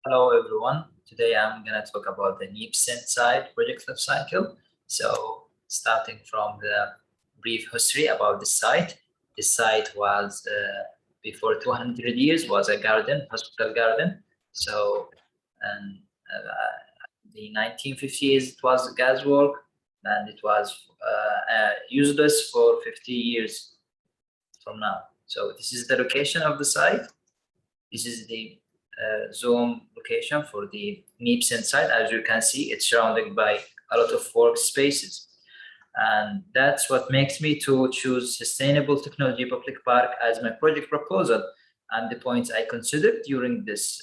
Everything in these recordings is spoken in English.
Hello everyone. Today I'm gonna talk about the NEEP side project lifecycle. So starting from the brief history about the site. This site was before 200 years was a garden, hospital garden. So and the 1950s it was gas work and it was useless for 50 years from now. So this is the location of the site. This is the Zoom location for the NEEP site. As you can see, it's surrounded by a lot of workspaces. And that's what makes me to choose Sustainable Technology Public Park as my project proposal. And the points I considered during this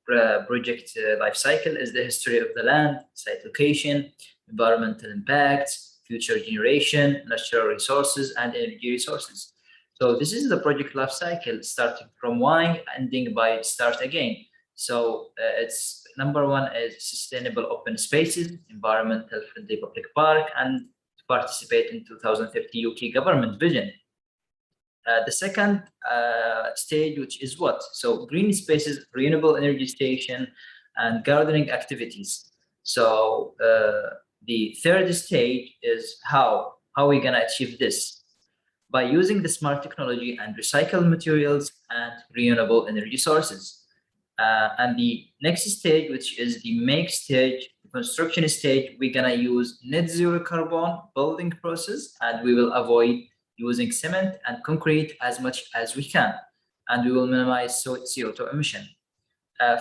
project life cycle is the history of the land, site location, environmental impacts, future generation, natural resources, and energy resources. So this is the project life cycle, starting from why, ending by start again. So it's number one is sustainable open spaces, environmental friendly public park, and to participate in 2050 UK government vision. The second stage, which is what? So green spaces, renewable energy station, and gardening activities. So the third stage is how are we gonna achieve this? By using the smart technology and recycled materials and renewable energy sources. And the next stage, which is the make stage, the construction stage, we're gonna use net zero carbon building process, and we will avoid using cement and concrete as much as we can, and we will minimize CO2 emission.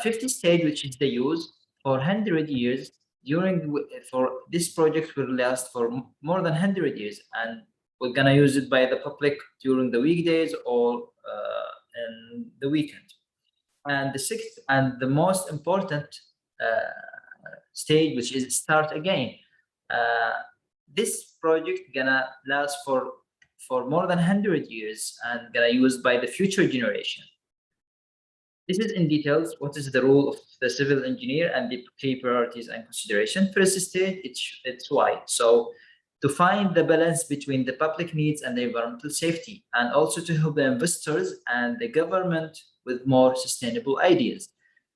50 stage, which is the use for 100 years. For this project will last for more than 100 years, and we're gonna use it by the public during the weekdays or in the weekend. And the sixth and the most important stage, which is start again. This project gonna last for more than 100 years and gonna used by the future generation. This is in details what is the role of the civil engineer and the key priorities and consideration. First stage, it's why. So to find the balance between the public needs and the environmental safety, and also to help the investors and the government with more sustainable ideas.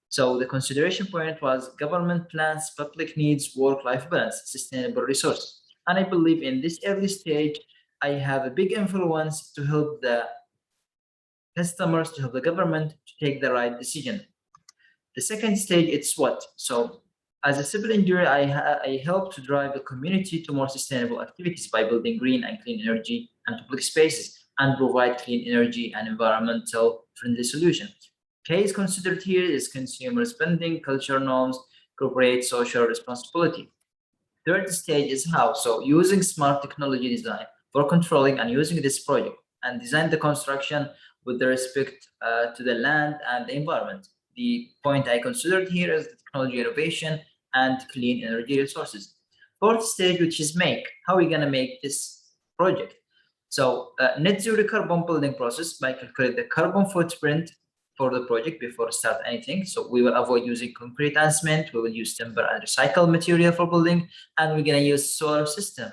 So the consideration point was government plans, public needs, work-life balance, sustainable resources. And I believe in this early stage, I have a big influence to help the customers, to help the government to take the right decision. The second stage, it's what? So as a civil engineer, I help to drive the community to more sustainable activities by building green and clean energy and public spaces and provide clean energy and environmental friendly solutions. Case considered here is consumer spending, cultural norms, corporate social responsibility. Third stage is how. So using smart technology design for controlling and using this project and design the construction with the respect to the land and the environment. The point I considered here is the technology innovation and clean energy resources. Fourth stage, which is make. How are we gonna make this project? So net zero carbon building process by calculate the carbon footprint for the project before start anything. So we will avoid using concrete and cement. We will use timber and recycled material for building, and we're gonna use solar system.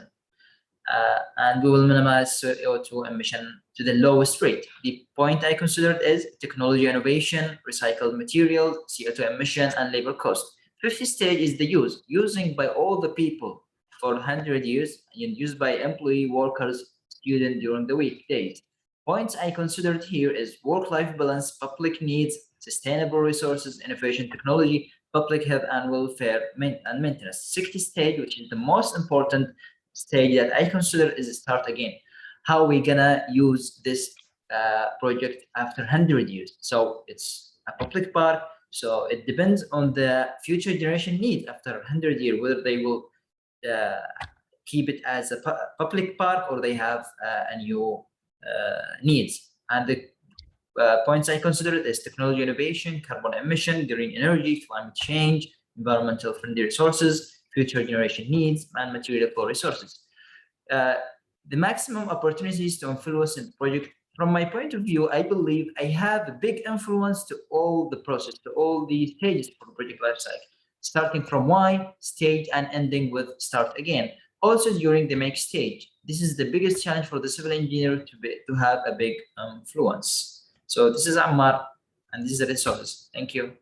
And we will minimize CO2 emission to the lowest rate. The point I considered is technology innovation, recycled material, CO2 emission, and labor cost. Fifth stage is the using by all the people for 100 years and used by employee, workers, students during the weekdays. Points I considered here is work-life balance, public needs, sustainable resources, innovation technology, public health and welfare, and maintenance. Sixth stage, which is the most important stage that I consider is start again. How are we gonna use this project after 100 years? So it's a public park, so it depends on the future generation needs after 100 years, whether they will keep it as a public park or they have a new needs. And the points I considered is technology innovation, carbon emission, green energy, climate change, environmental friendly resources, future generation needs, and material for resources. The maximum opportunities to influence in the project. From my point of view, I believe I have a big influence to all the process, to all the stages for the project lifecycle, starting from why stage and ending with start again. Also during the make stage, this is the biggest challenge for the civil engineer to have a big influence. So this is Ammar, and this is the resources. Thank you.